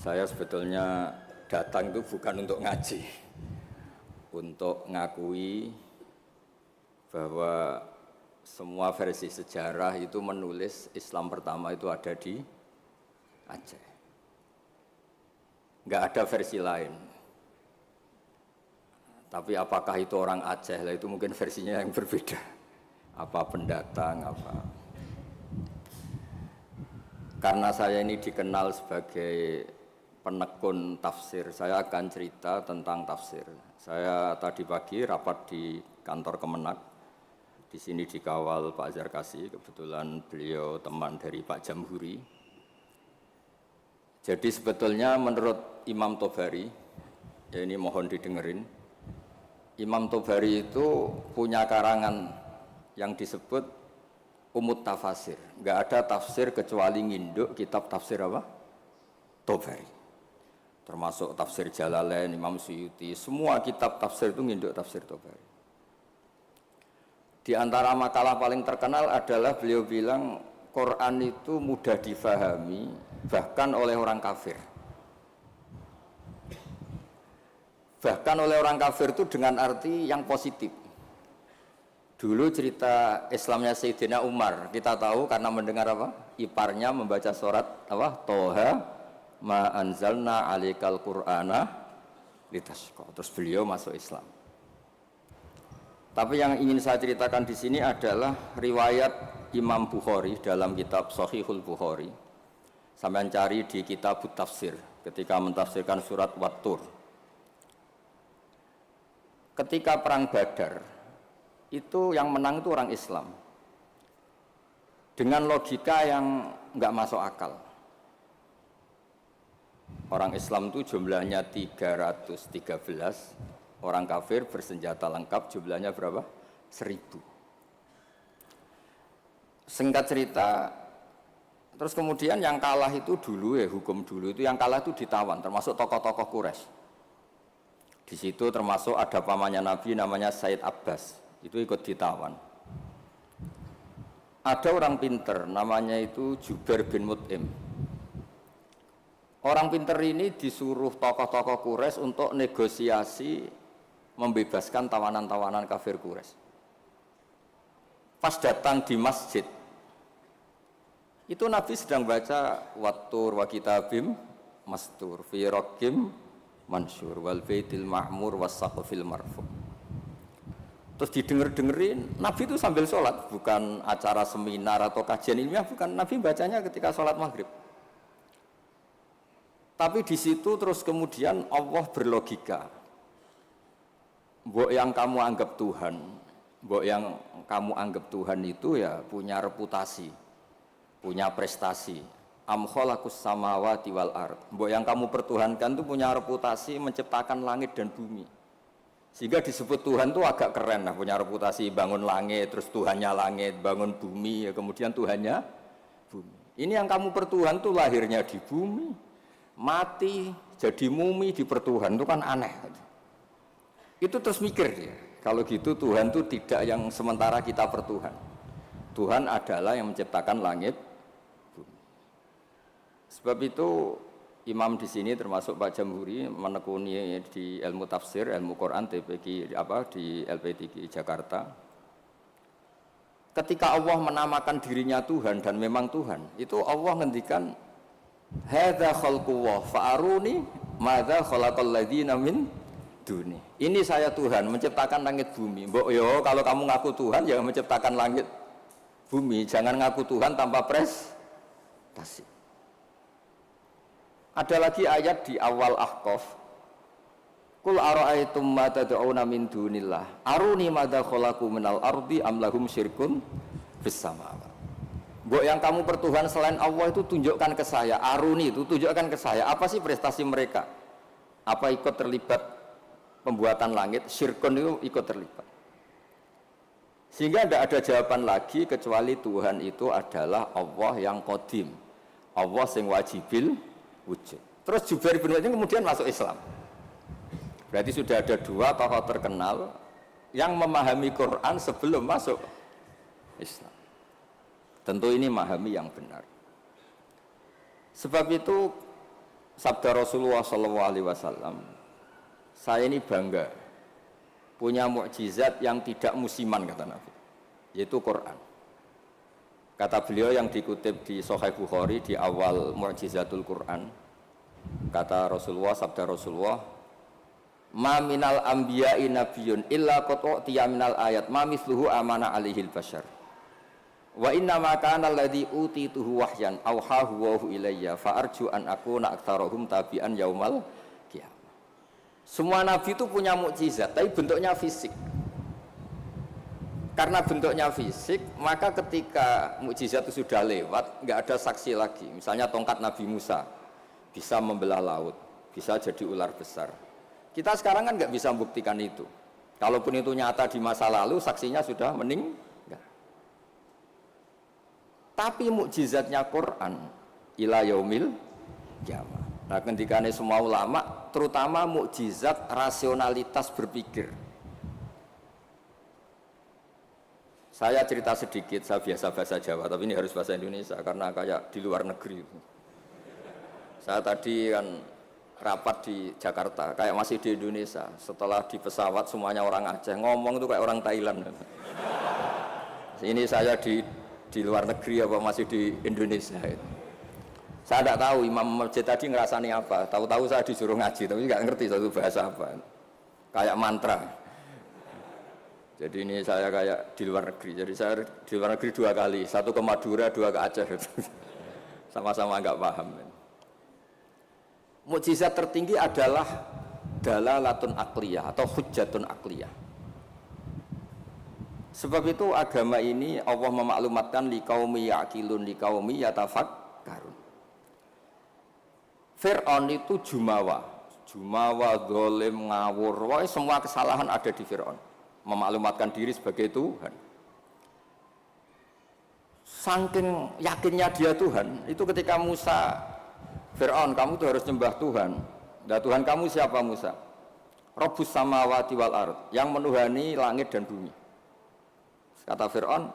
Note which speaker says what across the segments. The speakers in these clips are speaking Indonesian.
Speaker 1: Saya sebetulnya datang itu bukan untuk ngaji, untuk ngakui bahwa semua versi sejarah itu menulis Islam pertama itu ada di Aceh. Nggak ada versi lain. Tapi apakah itu orang Aceh? Lah itu mungkin versinya yang berbeda. Apa pendatang, apa. Karena saya ini dikenal sebagai penekun tafsir, saya akan cerita tentang tafsir. Saya tadi pagi rapat di kantor Kemenak. Di sini dikawal Pak Zarkasi, kebetulan beliau teman dari Pak Jamhuri. Jadi sebetulnya menurut Imam Tobari, ya ini mohon didengerin, Imam Tobari itu punya karangan yang disebut Umut Tafasir. Nggak ada tafsir kecuali nginduk kitab tafsir apa? Tobari. Termasuk tafsir Jalalain, Imam Suyuti, semua kitab tafsir itu nginduk tafsir Tobari. Di antara makalah paling terkenal adalah beliau bilang Quran itu mudah difahami bahkan oleh orang kafir. Bahkan oleh orang kafir itu dengan arti yang positif. Dulu cerita Islamnya Sayyidina Umar, kita tahu karena mendengar apa? Iparnya membaca surat apa? Toha ma anzalna alikal qur'ana litasqa. Terus beliau masuk Islam. Tapi yang ingin saya ceritakan di sini adalah riwayat Imam Bukhari dalam kitab Shahihul Bukhari. Sampai cari di kitab Tafsir ketika mentafsirkan surat Wat-Tur. Ketika perang Badar, itu yang menang itu orang Islam. Dengan logika yang nggak masuk akal. Orang Islam itu jumlahnya 313, orang kafir bersenjata lengkap jumlahnya berapa? 1000. Singkat cerita, terus kemudian yang kalah itu dulu ya, hukum dulu itu yang kalah itu ditawan, termasuk tokoh-tokoh Quraisy. Di situ termasuk ada pamannya Nabi namanya Said Abbas, itu ikut ditawan. Ada orang pinter namanya itu Jubair bin Mut'im. Orang pinter ini disuruh tokoh-tokoh Quraisy untuk negosiasi membebaskan tawanan-tawanan kafir Quraisy. Pas datang di masjid, itu Nabi sedang baca Wat-Tur wa kitabim mastur fi raqim mansur wal baitil ma'mur was saqfil marfu. Terus didengerin, Nabi itu sambil sholat, bukan acara seminar atau kajian ilmiah, bukan. Nabi bacanya ketika sholat maghrib. Tapi di situ terus kemudian Allah berlogika. Mbok yang kamu anggap Tuhan, mbok yang kamu anggap Tuhan itu ya punya reputasi, punya prestasi. Am khalaqus samawati wal ard. Mbok yang kamu pertuhankan itu punya reputasi menciptakan langit dan bumi. Sehingga disebut Tuhan itu agak keren lah, punya reputasi bangun langit, terus Tuhannya langit, bangun bumi, ya kemudian Tuhannya bumi. Ini yang kamu pertuhan itu lahirnya di bumi, mati jadi mumi di pertuhan, itu kan aneh. Itu terus mikir dia, kalau gitu Tuhan itu tidak yang sementara kita pertuhan. Tuhan adalah yang menciptakan langit, bumi. Sebab itu Imam di sini termasuk Pak Jamhuri menekuni di ilmu tafsir, ilmu Quran TPQ di LP3 Jakarta. Ketika Allah menamakan dirinya Tuhan dan memang Tuhan, itu Allah ngendikan hadza khalqullah fa'aruni madza khalaqal ladzina min duni. Ini saya Tuhan menciptakan langit bumi. Mbok yo kalau kamu ngaku Tuhan ya menciptakan langit bumi, jangan ngaku Tuhan tanpa prestasi. Ada lagi ayat di awal Ahqaf. Qul ara'aytum ma tad'una min dunillah aruni madza khalaqu minal ardi am lahum syirkun fis samawati. Mbok yang kamu pertuhan selain Allah itu tunjukkan ke saya. Aruni itu tunjukkan ke saya apa sih prestasi mereka? Apa ikut terlibat pembuatan langit? Syirkun itu ikut terlibat. Sehingga tidak ada jawaban lagi kecuali Tuhan itu adalah Allah yang qadim, Allah yang wajibil wujud. Terus Jubair bin Mut'im kemudian masuk Islam. Berarti sudah ada dua tokoh terkenal yang memahami Quran sebelum masuk Islam. Tentu ini memahami yang benar. Sebab itu sabda Rasulullah SAW, saya ini bangga punya mukjizat yang tidak musiman, kata Nabi, yaitu Quran. Kata beliau yang dikutip di Sahih Bukhari di awal Mukjizatul Quran, kata Rasulullah, sabda Rasulullah, ma minal anbiya'i nabiyyun illa qad utiya minal ayat ma mithluhu amana alaihil bashar wa inna ma kana alladhi utituhu wahyan auhahu wa ilayya fa arju an akuna aktsarahum tabi'an yaumal qiyamah. Semua nabi itu punya mukjizat tapi bentuknya fisik. Karena bentuknya fisik, maka ketika mukjizat itu sudah lewat, nggak ada saksi lagi. Misalnya tongkat Nabi Musa bisa membelah laut, bisa jadi ular besar. Kita sekarang kan nggak bisa membuktikan itu. Kalaupun itu nyata di masa lalu, saksinya sudah meninggal. Tapi mukjizatnya Quran ila yaumil qiyamah. Nah, ketika semua ulama, terutama mukjizat rasionalitas berpikir. Saya cerita sedikit, saya biasa bahasa Jawa, tapi ini harus bahasa Indonesia karena kayak di luar negeri. Saya tadi kan rapat di Jakarta, kayak masih di Indonesia. Setelah di pesawat semuanya orang Aceh, ngomong itu kayak orang Thailand. Ini saya di luar negeri apa masih di Indonesia. Saya tidak tahu imam masjid tadi ngerasani apa. Tahu-tahu saya disuruh ngaji, tapi nggak ngerti satu bahasa apa. Kayak mantra. Jadi ini saya kayak di luar negeri. Jadi saya di luar negeri 2 kali, 1 ke Madura, 2 ke Aceh. Sama-sama nggak paham. Mukjizat tertinggi adalah dalalatun akliyah atau hujjatun akliyah. Sebab itu agama ini Allah memaklumatkan liqaumi yaqilun liqaumi yatafakkarun. Fir'aun itu jumawa, zalim, ngawur, semua kesalahan ada di Fir'aun. Memaklumatkan diri sebagai Tuhan. Saking yakinnya dia Tuhan, itu ketika Musa, Fir'aun, kamu tuh harus nyembah Tuhan. Nah, Tuhan kamu siapa Musa? Rabbus samawati wal ard, yang menuhani langit dan bumi. Kata Fir'aun,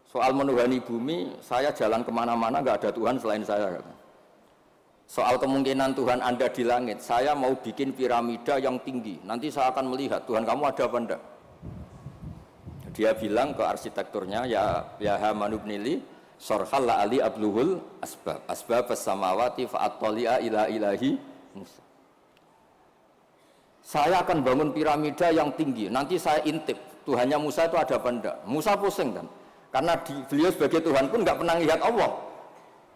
Speaker 1: soal menuhani bumi, saya jalan kemana-mana nggak ada Tuhan selain saya. Kata. Soal kemungkinan Tuhan Anda di langit, saya mau bikin piramida yang tinggi. Nanti saya akan melihat Tuhan kamu ada apa enggak. Dia bilang ke arsitekturnya, ya Hamanubnili, sorhal la ali abluhul asbab as-samawati fa'attali'a ila ilahi Musa. Saya akan bangun piramida yang tinggi. Nanti saya intip Tuhannya Musa itu ada apa enggak. Musa pusing kan, karena beliau sebagai Tuhan pun nggak pernah lihat Allah.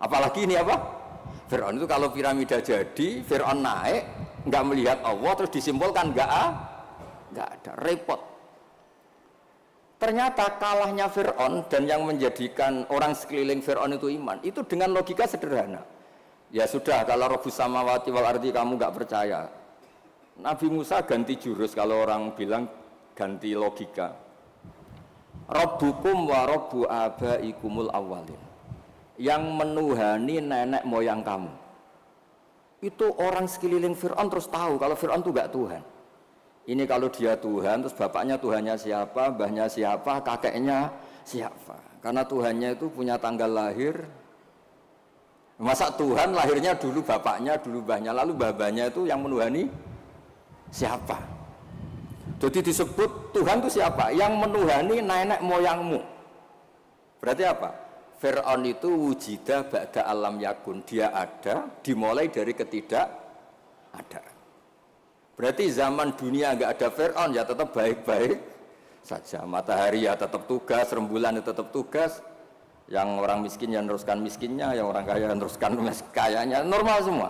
Speaker 1: Apalagi ini apa? Fir'aun itu kalau piramida jadi, Fir'aun naik, nggak melihat Allah, terus disimpulkan nggak ada, repot. Ternyata kalahnya Fir'aun dan yang menjadikan orang sekeliling Fir'aun itu iman, itu dengan logika sederhana. Ya sudah, kalau Rabbus samawati wal ardi kamu nggak percaya, Nabi Musa ganti jurus. Kalau orang bilang ganti logika, Rabbukum wa Rabbu abaikumul awwalin, yang menuhani nenek moyang kamu. Itu orang sekeliling Fir'aun terus tahu kalau Fir'aun itu gak Tuhan. Ini kalau dia Tuhan, terus bapaknya Tuhannya siapa, mbahnya siapa, kakeknya siapa. Karena Tuhannya itu punya tanggal lahir. Masa Tuhan lahirnya dulu bapaknya, dulu mbahnya, lalu babanya itu yang menuhani siapa. Jadi disebut Tuhan itu siapa? Yang menuhani nenek moyangmu. Berarti apa? Fir'aun itu wujida ba'da alam yakun, dia ada dimulai dari ketidak ada. Berarti zaman dunia nggak ada Fir'aun ya tetap baik-baik saja. Matahari ya tetap tugas, rembulan ya tetap tugas. Yang orang miskin ya meneruskan miskinnya, yang orang kaya meneruskan kayanya, normal semua.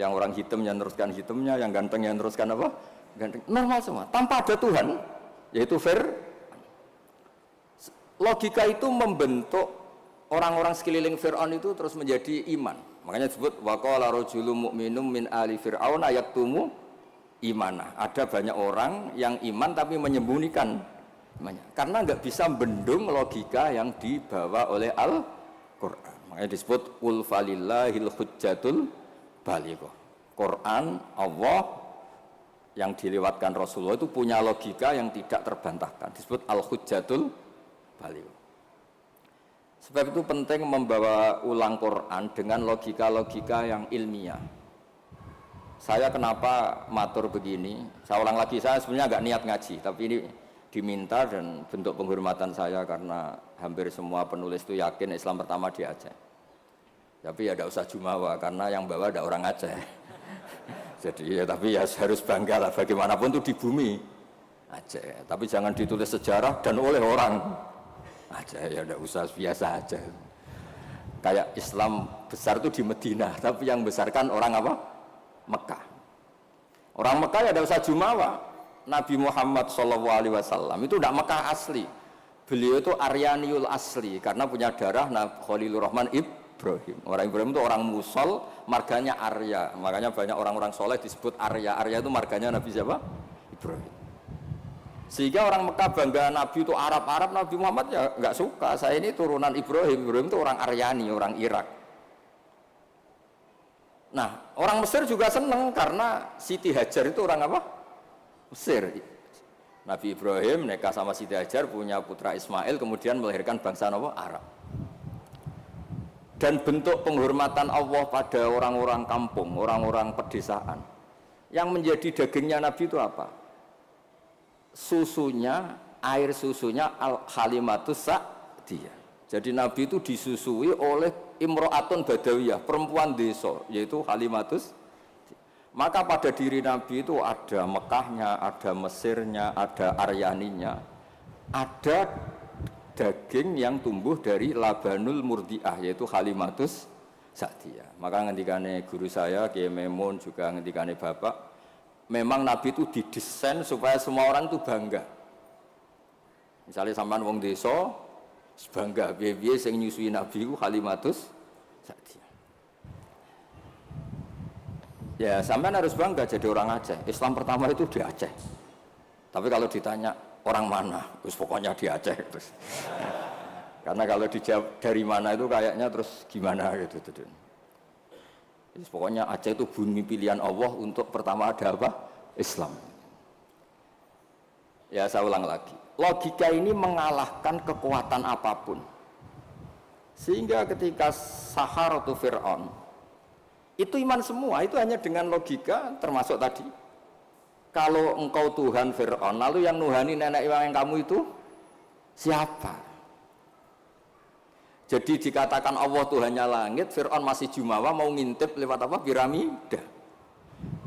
Speaker 1: Yang orang hitam ya meneruskan hitamnya, yang ganteng ya meneruskan apa? Ganteng. Normal semua, tanpa ada Tuhan, yaitu logika itu membentuk orang-orang sekeliling Fir'aun itu terus menjadi iman. Makanya disebut waqala rajulun mu'minun min ali fir'aun yaktumu imana. Ada banyak orang yang iman tapi menyembunyikan imannya. Karena nggak bisa bendung logika yang dibawa oleh Al-Qur'an. Makanya disebut qul falillahil hujjatul balighah. Quran Allah yang dilewatkan Rasulullah itu punya logika yang tidak terbantahkan. Disebut al-hujjatul balighah. Sebab itu penting membawa ulang Quran dengan logika-logika yang ilmiah. Saya kenapa matur begini? Saya ulang lagi, saya sebenarnya agak niat ngaji, tapi ini diminta dan bentuk penghormatan saya karena hampir semua penulis itu yakin Islam pertama di Aceh. Tapi ya tidak usah jumawa karena yang bawa ada orang Aceh. Jadi ya tapi ya harus bangga lah bagaimanapun itu di bumi Aceh. Tapi jangan ditulis sejarah dan oleh orang Aceh, ya tidak usah, biasa aja. Kayak Islam besar itu di Madinah, tapi yang besarkan orang apa? Mekah. Orang Mekah ya tidak usah jumawa. Nabi Muhammad SAW itu tidak Mekah asli. Beliau itu Aryaniul asli karena punya darah Khalilur Rahman Ibrahim. Orang Ibrahim itu orang Musol, marganya Arya. Makanya banyak orang-orang soleh disebut Arya. Arya itu marganya Nabi siapa? Ibrahim. Sehingga orang Mekah bangga Nabi itu Arab-Arab, Nabi Muhammad ya nggak suka. Saya ini turunan Ibrahim. Ibrahim itu orang Aryani, orang Irak. Nah, orang Mesir juga senang karena Siti Hajar itu orang apa? Mesir. Nabi Ibrahim nikah sama Siti Hajar, punya putra Ismail, kemudian melahirkan bangsa apa? Arab. Dan bentuk penghormatan Allah pada orang-orang kampung, orang-orang pedesaan. Yang menjadi dagingnya Nabi itu apa? Susunya, air susunya al-halimatus sa'diyah. Jadi Nabi itu disusui oleh imro'atun badawiyah, perempuan desa, yaitu halimatus. Maka pada diri Nabi itu ada Mekahnya, ada Mesirnya, ada Aryaninya, ada daging yang tumbuh dari labanul murdiah, yaitu halimatus sa'diyah. Maka ngendikane guru saya Kiai Memun, juga ngendikane Bapak, memang Nabi itu didesain supaya semua orang itu bangga. Misalnya sampean wong desa bangga piye-piye sing nyusui Nabi ku halimatus sa'diyah. Ya sampean harus bangga jadi orang Aceh. Islam pertama itu di Aceh. Tapi kalau ditanya orang mana, terus pokoknya di Aceh terus. Karena kalau dijawab dari mana itu kayaknya terus gimana gitu. Pokoknya Aceh itu bumi pilihan Allah untuk pertama ada apa? Islam. Ya saya ulang lagi. Logika ini mengalahkan kekuatan apapun. Sehingga ketika Saharatu Fir'aun, itu iman semua, itu hanya dengan logika termasuk tadi. Kalau engkau Tuhan Fir'aun, lalu yang nuhani nenek yang kamu itu siapa? Jadi dikatakan Allah Tuhannya langit, Fir'aun masih jumawa mau ngintip lewat apa? Piramida.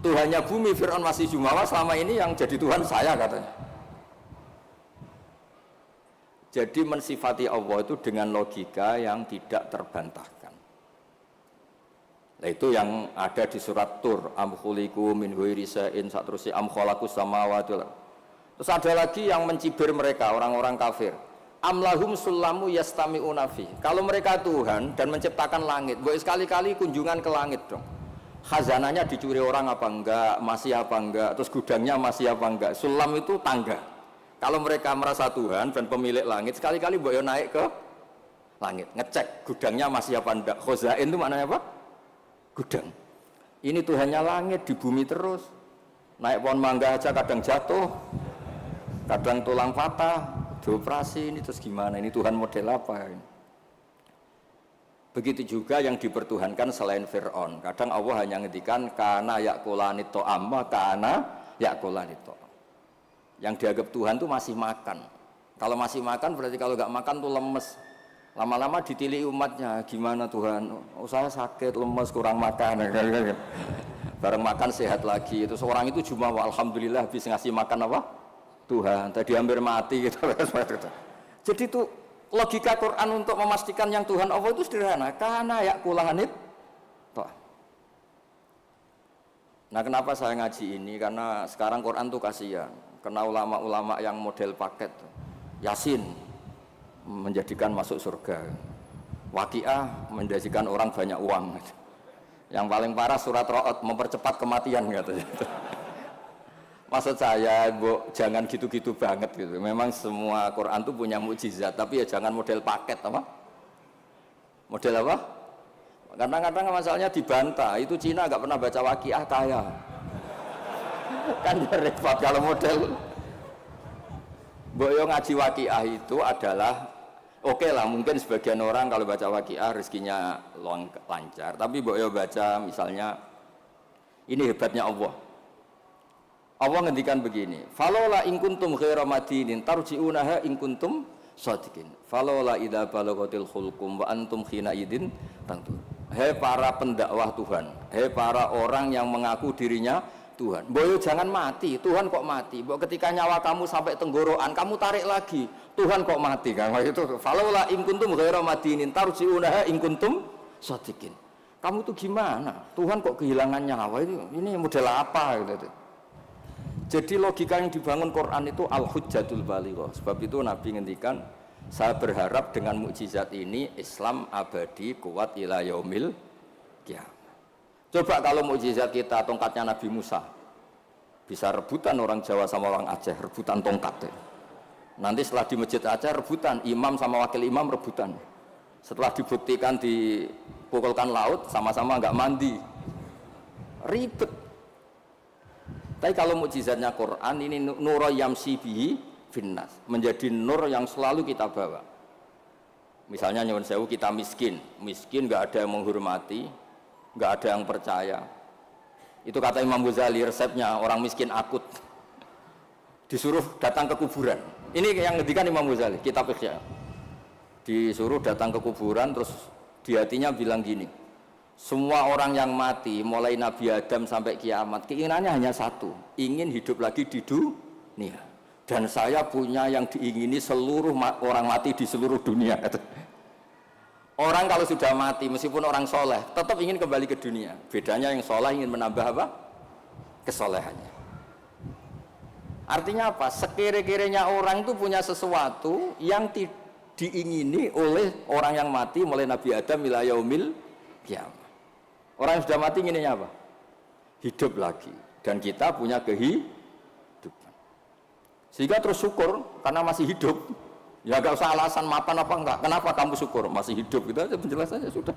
Speaker 1: Tuhannya bumi, Fir'aun masih jumawa, selama ini yang jadi Tuhan saya katanya. Jadi mensifati Allah itu dengan logika yang tidak terbantahkan. Nah itu yang ada di surat Tur, am khuliqu min ghairi shay'in, saterusnya am khalaqus samawati. Terus ada lagi yang mencibir mereka, orang-orang kafir. Amlahum sulamu yastami'una fi. Kalau mereka Tuhan dan menciptakan langit, boleh sekali-kali kunjungan ke langit dong. Khazanahnya dicuri orang apa enggak, masih apa enggak, terus gudangnya masih apa enggak. Sulam itu tangga. Kalau mereka merasa Tuhan dan pemilik langit, sekali-kali boleh naik ke langit, ngecek gudangnya masih apa enggak. Khazain itu maknanya apa? Gudang. Ini Tuhannya langit, di bumi terus. Naik pohon mangga aja kadang jatuh, kadang tulang patah. Dioperasi ini terus gimana? Ini Tuhan model apa? Begitu juga yang dipertuhankan selain Fir'aun. Kadang Allah hanya ngendikan kana yakulanit to'am, kana yakulanit to'am. Yang dianggap Tuhan itu masih makan. Kalau masih makan berarti kalau nggak makan tuh lemes. Lama-lama ditili umatnya, gimana Tuhan? Oh saya sakit, lemes, kurang makan. Bareng makan sehat lagi. Terus orang itu cuma alhamdulillah habis ngasih makan apa? Tuhan, tadi hampir mati gitu. Jadi itu logika Quran untuk memastikan yang Tuhan Allah itu sederhana. Karena yakulanit toh. Nah kenapa saya ngaji ini? Karena sekarang Quran tuh kasihan. Karena ulama-ulama yang model paket, Yasin menjadikan masuk surga, Waqiah menjadikan orang banyak uang. Yang paling parah surat Ra'd mempercepat kematian katanya. Maksud saya, jangan gitu-gitu banget gitu. Memang semua Quran itu punya mukjizat, tapi ya jangan model paket apa? Model apa? Kadang-kadang masalahnya dibantah. Itu Cina nggak pernah baca Waqiah kaya. Kan repot kalau model. Boyo ngaji Waqiah itu adalah Oke lah, mungkin sebagian orang kalau baca Waqiah rezekinya lancar. Tapi mbok yo baca misalnya ini hebatnya Allah. Allah ngendikan begini, "Falola in kuntum ghaira madinin tarji'unaha in kuntum shadiqin. Falola idza balaghatil khulqum wa antum khina idin tantu." Hei para pendakwah Tuhan, hei para orang yang mengaku dirinya Tuhan. Boyo jangan mati, Tuhan kok mati. Mbok ketika nyawa kamu sampai tenggorokan, kamu tarik lagi, Tuhan kok mati kan? Itu falaula in kuntum ghaira madinin tarji'unaha in kuntum shadiqin. Kamu tuh gimana? Tuhan kok kehilangan nyawa itu? Ini model apa gitu. Jadi logika yang dibangun Quran itu al-hujjatul balighah. Sebab itu Nabi ngendikan, saya berharap dengan mukjizat ini Islam abadi kuat ila yaumil qiyamah. Coba kalau mukjizat kita tongkatnya Nabi Musa, bisa rebutan orang Jawa sama orang Aceh, rebutan tongkat. Nanti setelah di masjid Aceh rebutan, imam sama wakil imam rebutan. Setelah dibuktikan dipukulkan laut, sama-sama nggak mandi, ribet. Tapi kalau mukjizatnya Quran ini nur yamsi bihi finnas, menjadi nur yang selalu kita bawa. Misalnya nyuwun sewu kita miskin nggak ada yang menghormati, nggak ada yang percaya. Itu kata Imam Ghazali, resepnya orang miskin akut disuruh datang ke kuburan. Ini yang ngedikan Imam Ghazali, kitab Ihya. Disuruh datang ke kuburan, terus di hatinya bilang gini, semua orang yang mati mulai Nabi Adam sampai kiamat keinginannya hanya satu, ingin hidup lagi di dunia. Dan saya punya yang diingini seluruh orang mati di seluruh dunia. Orang kalau sudah mati meskipun orang soleh tetap ingin kembali ke dunia. Bedanya yang soleh ingin menambah apa? Kesolehannya. Artinya apa? Sekira-kiranya orang itu punya sesuatu yang diingini oleh orang yang mati mulai Nabi Adam ila yaumil qiyamah. Orang yang sudah mati inginnya apa? Hidup lagi. Dan kita punya kehidupan. Sehingga terus syukur karena masih hidup. Ya gak usah alasan mapan apa enggak. Kenapa kamu syukur? Masih hidup. Gitu aja penjelasannya sudah.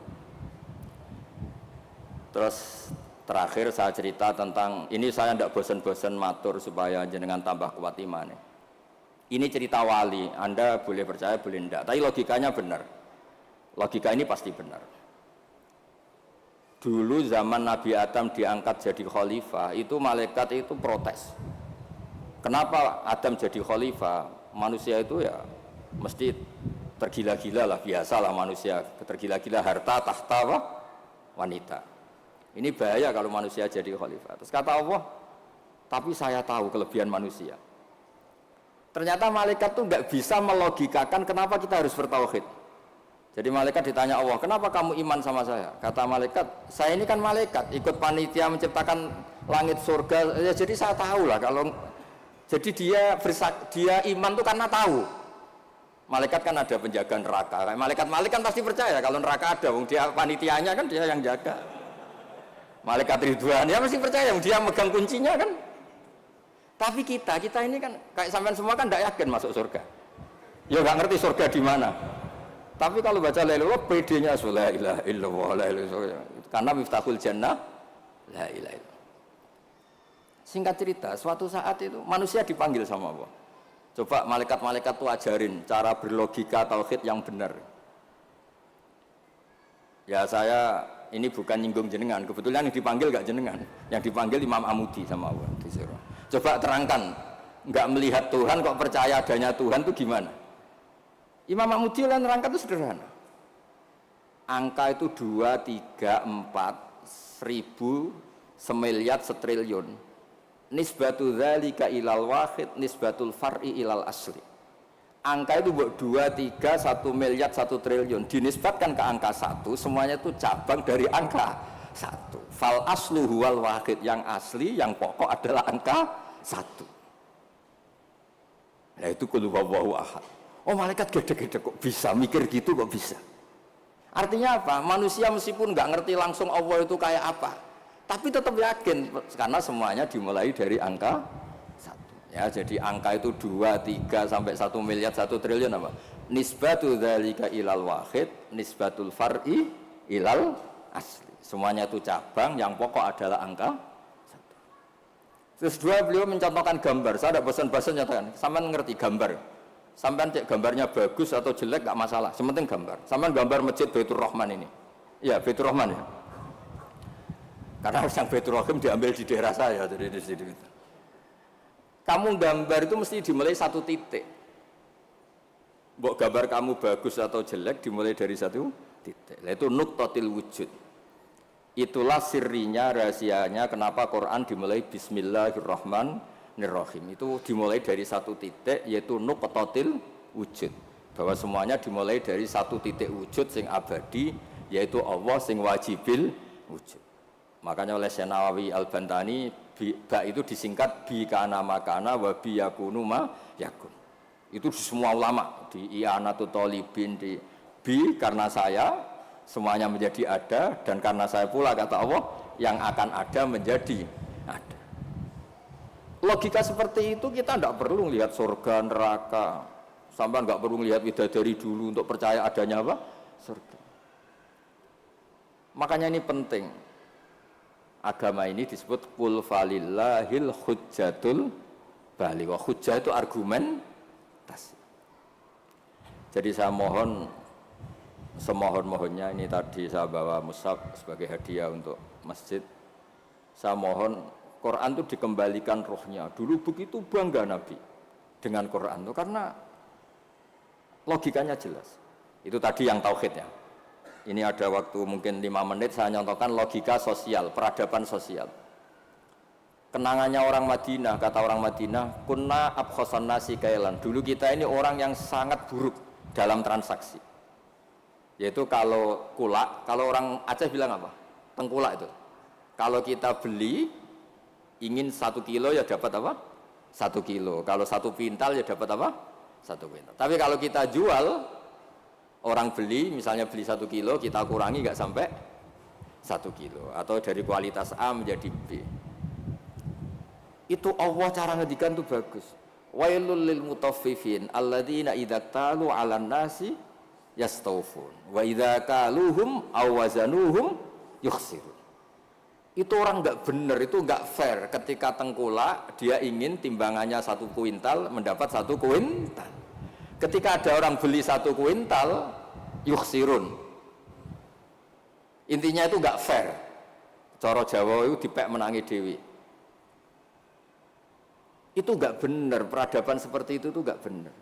Speaker 1: Terus terakhir saya cerita tentang, ini saya tidak bosan-bosan matur supaya jenengan tambah kuat imannya. Ini cerita wali. Anda boleh percaya, boleh enggak. Tapi logikanya benar. Logika ini pasti benar. Dulu zaman Nabi Adam diangkat jadi khalifah, itu malaikat itu protes. Kenapa Adam jadi khalifah? Manusia itu ya mesti tergila-gila lah, biasalah manusia tergila-gila harta, tahta, wanita. Ini bahaya kalau manusia jadi khalifah. Terus kata Allah, tapi saya tahu kelebihan manusia. Ternyata malaikat tuh nggak bisa melogikakan kenapa kita harus bertauhid. Jadi malaikat ditanya Allah, kenapa kamu iman sama saya? Kata malaikat, saya ini kan malaikat, ikut panitia menciptakan langit surga. Ya, jadi saya tahu lah kalau, jadi dia iman tuh karena tahu. Malaikat kan ada penjaga neraka. Malaikat kan pasti percaya kalau neraka ada, dia panitianya kan dia yang jaga. Malaikat Ridwan ya mesti percaya, dia megang kuncinya kan. Tapi kita ini kan kayak sampean semua kan tidak yakin masuk surga. Ya nggak ngerti surga di mana. Tapi kalau baca la ilaha PD-nya la ilaha illallah la ilaha, karena miftahul jannah la ilaha illallah. Singkat cerita, suatu saat itu manusia dipanggil sama Allah. Coba malaikat-malaikat tuh ajarin cara berlogika tauhid yang benar. Ya saya ini bukan nyinggung jenengan, kebetulan yang dipanggil gak jenengan, yang dipanggil Imam Amudi sama Allah disuruh. Coba terangkan, nggak melihat Tuhan kok percaya adanya Tuhan tuh gimana? Imam Mahmudi lah nerangkan itu sederhana. Angka itu 2, 3, 4, 1000, semiliar, setriliun. Nisbatu dzalika ilal wahid, nisbatul far'i ilal asli. Angka itu 2, 3, 1 miliar, 1 triliun. Dinisbatkan ke angka 1, semuanya itu cabang dari angka 1. Fal aslu huwal wahid, yang asli, yang pokok adalah angka 1. Nah itu qul huwallahu ahad. Oh malaikat gede-gede kok bisa mikir gitu, kok bisa. Artinya apa? Manusia meskipun nggak ngerti langsung Allah itu kayak apa, tapi tetap yakin karena semuanya dimulai dari angka 1. Ya, jadi angka itu 2, 3 sampai 1 miliar, 1 triliun apa? Nisbatu dzalika ilal wahid, nisbatul far'i ilal asli. Semuanya itu cabang, yang pokok adalah angka 1. Terus beliau mencontohkan gambar. Saya tidak bosan-bosan nyatakan, sampean ngerti gambar. Sampean cek gambarnya bagus atau jelek gak masalah, sementing gambar. Sampean gambar masjid Baitur Rahman ini. Iya, Baitur Rahman ya. Karena yang Baitur Rahim diambil di daerah saya dari sini. Kamu gambar itu mesti dimulai satu titik. Mbok gambar kamu bagus atau jelek dimulai dari satu titik. Itu nuqtatil wujud. Itulah sirrinya, rahasianya kenapa Quran dimulai Bismillahirrahmanirrahim. Itu dimulai dari satu titik, yaitu nuqtatil wujud. Bahwa semuanya dimulai dari satu titik wujud sing abadi, yaitu Allah sing wajibil wujud. Makanya oleh Syekh Nawawi Al-Bantani, ba itu disingkat bi kana makana wa bi yakunu ma yakun. Itu di semua ulama, di I'anatul Talibin, di bi karena saya semuanya menjadi ada, dan karena saya pula kata Allah yang akan ada menjadi ada. Logika seperti itu kita tidak perlu lihat surga neraka, sampai nggak perlu lihat bidadari dulu untuk percaya adanya apa surga. Makanya ini penting. Agama ini disebut qul falillahil hujjatul baligh. Hujjah itu argumentasi. Jadi saya mohon semohon-mohonnya, ini tadi saya bawa mushaf sebagai hadiah untuk masjid. Saya mohon Quran itu dikembalikan rohnya. Dulu begitu bangga Nabi dengan Quran itu karena logikanya jelas. Itu tadi yang tauhidnya. Ini ada waktu mungkin 5 menit saya nyontohkan logika sosial, peradaban sosial. Kenangannya orang Madinah, kata orang Madinah, kunna abkhosan nasi kailan. Dulu kita ini orang yang sangat buruk dalam transaksi. Yaitu kalau kulak, kalau orang Aceh bilang apa? Tengkulak itu. Kalau kita beli, ingin 1 kilo ya dapat apa? 1 kilo. Kalau 1 pintal ya dapat apa? 1 pintal. Tapi kalau kita jual, orang beli, misalnya beli 1 kilo, kita kurangi nggak sampai 1 kilo. Atau dari kualitas A menjadi B. Itu Allah cara ngedikan itu bagus. Wailul lil mutaffifin alladzina idza talu 'alan nasi yastawfun wa idza kaluhum aw wazanuhum yukhsirun. Itu orang nggak benar, itu nggak fair ketika tengkulak dia ingin timbangannya 1 kuintal mendapat 1 kuintal. Ketika ada orang beli 1 kuintal, yukhsirun. Intinya itu nggak fair. Cara Jawa itu dipek menangi dewi. Itu nggak benar, peradaban seperti itu nggak benar.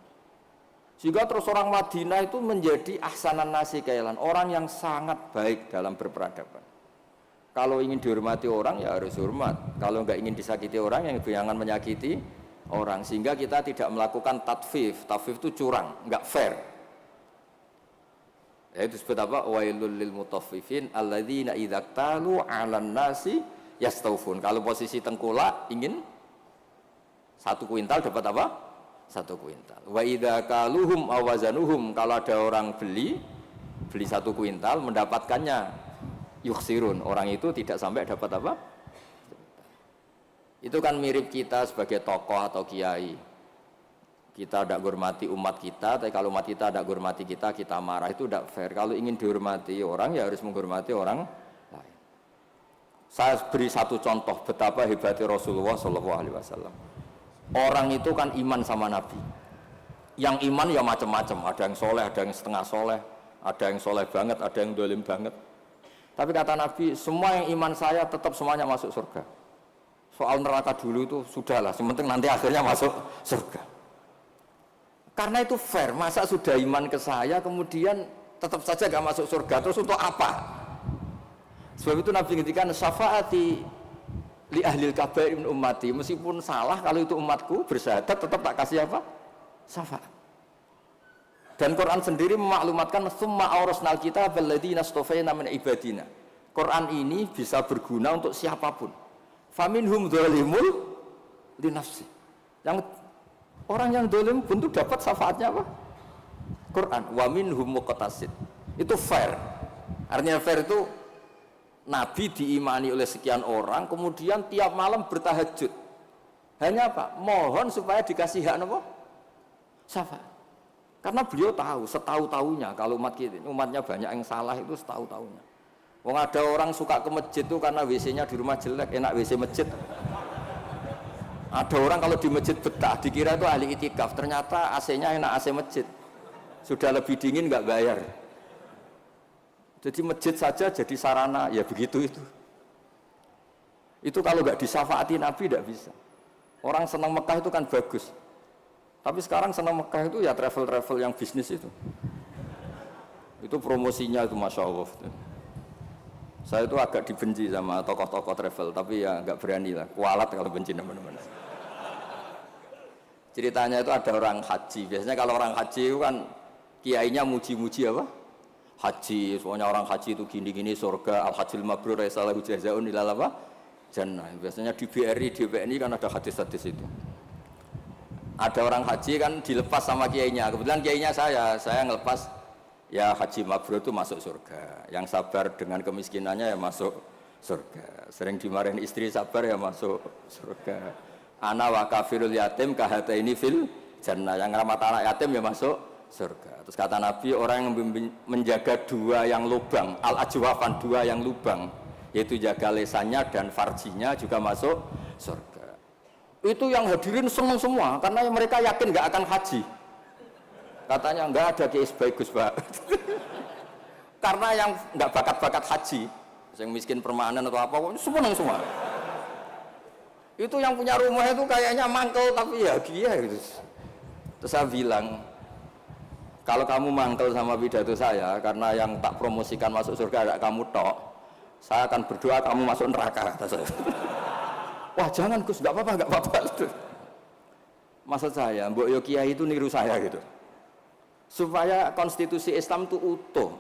Speaker 1: Sehingga terus orang Madinah itu menjadi ahsanan nasi kailan, orang yang sangat baik dalam berperadaban. Kalau ingin dihormati orang ya harus hormat. Kalau nggak ingin disakiti orang, yang jangan menyakiti orang, sehingga kita tidak melakukan tatfif. Tatfif itu curang, nggak fair. Ya, itu disebut apa? Wailul lil mutaffifin alladzina idza talu 'alan nasi yastawfun. Kalau posisi tengkulak ingin 1 kuintal dapat apa? 1 kuintal. Wa idza kaluhum aw wazanuhum, kalau ada orang beli 1 kuintal mendapatkannya yukhsirun. Orang itu tidak sampai dapat apa? Itu kan mirip kita sebagai tokoh atau kiai. Kita tidak hormati umat kita, tapi kalau umat kita tidak hormati kita, kita marah. Itu tidak fair. Kalau ingin dihormati orang, ya harus menghormati orang lain. Saya beri 1 contoh betapa hebatnya Rasulullah SAW. Orang itu kan iman sama Nabi. Yang iman ya macam-macam. Ada yang soleh, ada yang setengah soleh, ada yang soleh banget, ada yang dolim banget. Tapi kata Nabi, semua yang iman saya tetap semuanya masuk surga. Soal neraka dulu itu sudahlah, sementing nanti akhirnya masuk surga. Karena itu fair, masa sudah iman ke saya kemudian tetap saja gak masuk surga, terus untuk apa? Sebab itu Nabi ngendikan syafaati li ahlil kabair min ummati, meskipun salah kalau itu umatku bersyahadat tetap tak kasih apa? Syafaat. Dan Quran sendiri memaklumatkan summa awrasnal kitab alladzina astafaina min ibadina. Quran ini bisa berguna untuk siapapun. Faminhum dzalimul li nafsi. Yang orang yang zalim pun tuh dapat syafaatnya apa? Quran. Wa minhum muqtasid. Itu fair. Artinya fair itu Nabi diimani oleh sekian orang, kemudian tiap malam bertahajud. Hanya apa? Mohon supaya dikasih hak apa? Syafaat. Karena beliau tahu, setahu-tahunya kalau umatnya banyak yang salah itu setahu-tahunya. Wong ada orang suka ke masjid itu karena WC-nya di rumah jelek, enak WC masjid. Ada orang kalau di masjid betah, dikira itu ahli itikaf, ternyata AC-nya enak AC masjid. Sudah lebih dingin nggak bayar. Jadi masjid saja jadi sarana, ya begitu itu. Itu kalau nggak disafaati Nabi tidak bisa. Orang senang Mekah itu kan bagus. Tapi sekarang senang Mekah itu ya travel-travel yang bisnis itu. Itu promosinya itu Masya Allah. Saya itu agak dibenci sama tokoh-tokoh travel, tapi ya nggak berani lah. Kualat kalau benci teman-teman. Ceritanya itu ada orang haji. Biasanya kalau orang haji itu kan kiainya muji-muji apa? Haji. Soalnya orang haji itu gini-gini surga. Al-hajjul mabrur raisalahu jazaun ilal apa? Jannah. Biasanya di BRI, di BNI kan ada hadis-hadis itu. Ada orang haji kan dilepas sama kiainya. Kebetulan kiainya saya ngelepas ya haji mabrur itu masuk surga. Yang sabar dengan kemiskinannya ya masuk surga. Sering dimarahin istri sabar ya masuk surga. Ana wa kafirul yatim kahataini fil jannah. Yang ramah anak yatim ya masuk surga. Terus kata Nabi, orang yang menjaga dua yang lubang, al-ajwafan, dua yang lubang, yaitu jaga lesannya dan farjinya juga masuk surga. Itu yang hadirin senang semua karena mereka yakin nggak akan haji. Katanya nggak ada kiai bagus Pak. Karena yang nggak bakat-bakat haji, yang miskin permanen atau apa, senang semua. Itu yang punya rumah itu kayaknya mangkel tapi ya dia gitu. Terus saya bilang, kalau kamu mangkel sama pidato saya karena yang tak promosikan masuk surga ada kamu tok, saya akan berdoa kamu masuk neraka, kata saya. Wah jangan Gus, nggak apa-apa. Maksud saya, Mbok Yo Kiai itu niru saya gitu. Supaya konstitusi Islam itu utuh.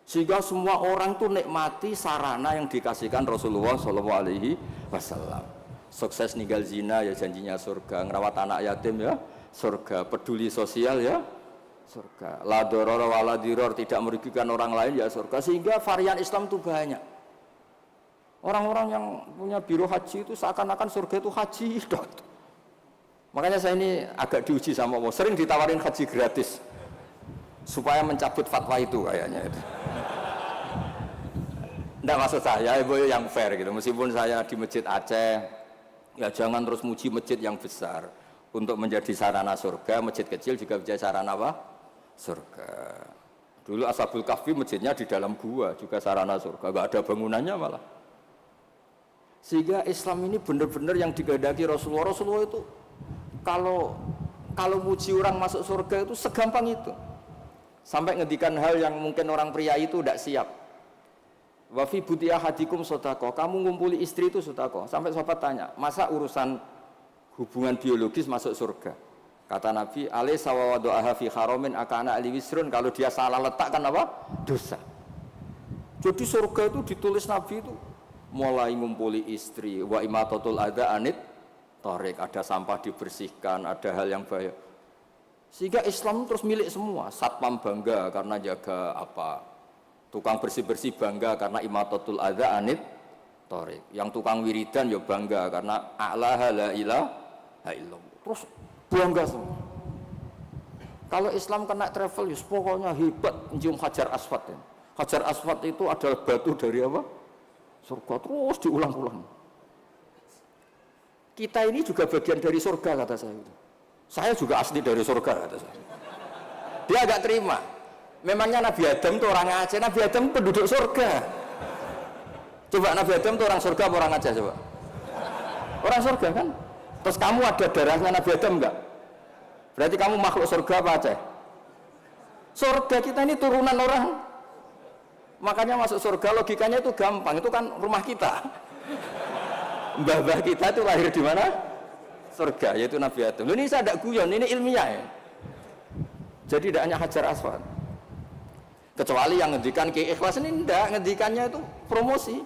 Speaker 1: Sehingga semua orang tuh nikmati sarana yang dikasihkan Rasulullah SAW. Sukses ninggal zina ya janjinya surga, ngerawat anak yatim ya surga, peduli sosial ya surga, la doror wala diror, tidak merugikan orang lain ya surga. Sehingga varian Islam itu banyak. Orang-orang yang punya biro haji itu seakan-akan surga itu haji. Makanya saya ini agak diuji sama Allah, sering ditawarin haji gratis supaya mencabut fatwa itu kayaknya itu. Nggak maksud saya, ibu yang fair gitu. Meskipun saya di Masjid Aceh, ya jangan terus muji masjid yang besar untuk menjadi sarana surga. Masjid kecil juga menjadi sarana apa? Surga. Dulu Ashabul Kahfi masjidnya di dalam gua juga sarana surga, gak ada bangunannya malah. Sehingga Islam ini benar-benar yang dikehendaki Rasulullah. Rasulullah itu kalau muji orang masuk surga itu segampang itu. Sampai ngendikan hal yang mungkin orang pria itu tidak siap. Wa fi buti ahadikum sodako, kamu ngumpuli istri itu sodako. Sampai sahabat tanya, masa urusan hubungan biologis masuk surga? Kata Nabi, alaysa wa wadu'aha fi haramin akana ali wisrun, kalau dia salah letakkan apa? Dosa. Jadi surga itu ditulis Nabi itu mulai ngumpuli istri, wa imatatul adha anit tarik, ada sampah dibersihkan, ada hal yang bahaya. Sehingga Islam terus milik semua. Satpam bangga karena jaga apa? Tukang bersih-bersih bangga karena imatatul adza anit tarik. Yang tukang wiridan ya bangga karena a'laha la ilaha illallah. Terus bangga semua. Kalau Islam kena travel ya pokoknya hebat mencium Hajar Aswad. Hajar Aswad itu adalah batu dari apa? Surga, terus diulang-ulang. Kita ini juga bagian dari surga kata saya. Saya juga asli dari surga kata saya. Dia agak terima. Memangnya Nabi Adam itu orang Aceh, Nabi Adam penduduk surga. Coba Nabi Adam itu orang surga apa orang Aceh coba? Orang surga kan? Terus kamu ada darahnya Nabi Adam enggak? Berarti kamu makhluk surga apa Aceh? Surga kita ini turunan orang. Makanya masuk surga logikanya itu gampang, itu kan rumah kita. Mbah-mbah kita itu lahir di mana? Surga, yaitu Nabi Adam. Ini saya tidak guyon, ini ilmiah ya. Jadi tidak hanya Hajar Aswad. Kecuali yang ngendikan Ki Ikhlas ini enggak, ngendikannya itu promosi.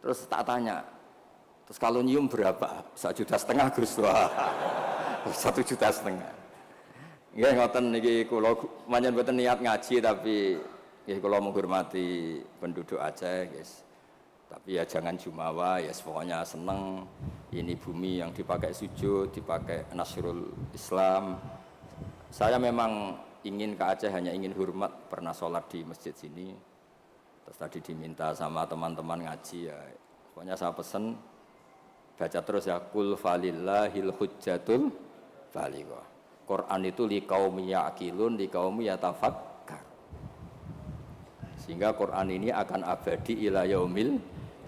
Speaker 1: Terus tak tanya, terus kalau nyium berapa? 1,5 juta Gus. Wah, 1,5 juta. Ya ngoten niki kula manjen mboten niat ngaji tapi nggih kula menghormati penduduk Aceh, guys. Tapi ya jangan jumawa, ya pokoknya seneng ini bumi yang dipakai sujud, dipakai nasrul Islam. Saya memang ingin ke Aceh hanya ingin hormat, pernah sholat di masjid sini. Terus tadi diminta sama teman-teman ngaji ya. Pokoknya saya pesen Baca terus ya, kul falillahil hujjatul balighah. Quran itu liqaumi ya'qilun, liqaumi yatafakkar. Sehingga Quran ini akan abadi ila yaumil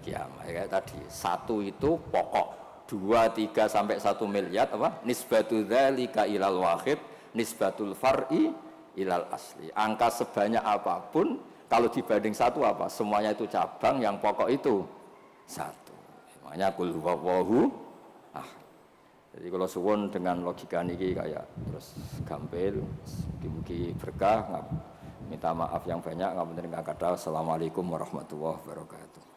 Speaker 1: kiamah. Kayak tadi, satu itu pokok, 2, 3 sampai 1 miliar apa? Nisbatu dzalika ilal wahid, nisbatul far'i ilal asli. Angka sebanyak apapun kalau dibanding satu apa? Semuanya itu cabang, yang pokok itu satu. Makanya kul huwallahu ahad. Jadi kalau suwun dengan logika niki kayak terus gampil, mugi-mugi berkah, minta maaf yang banyak, ngapunten ingkang kathah. Assalamualaikum warahmatullahi wabarakatuh.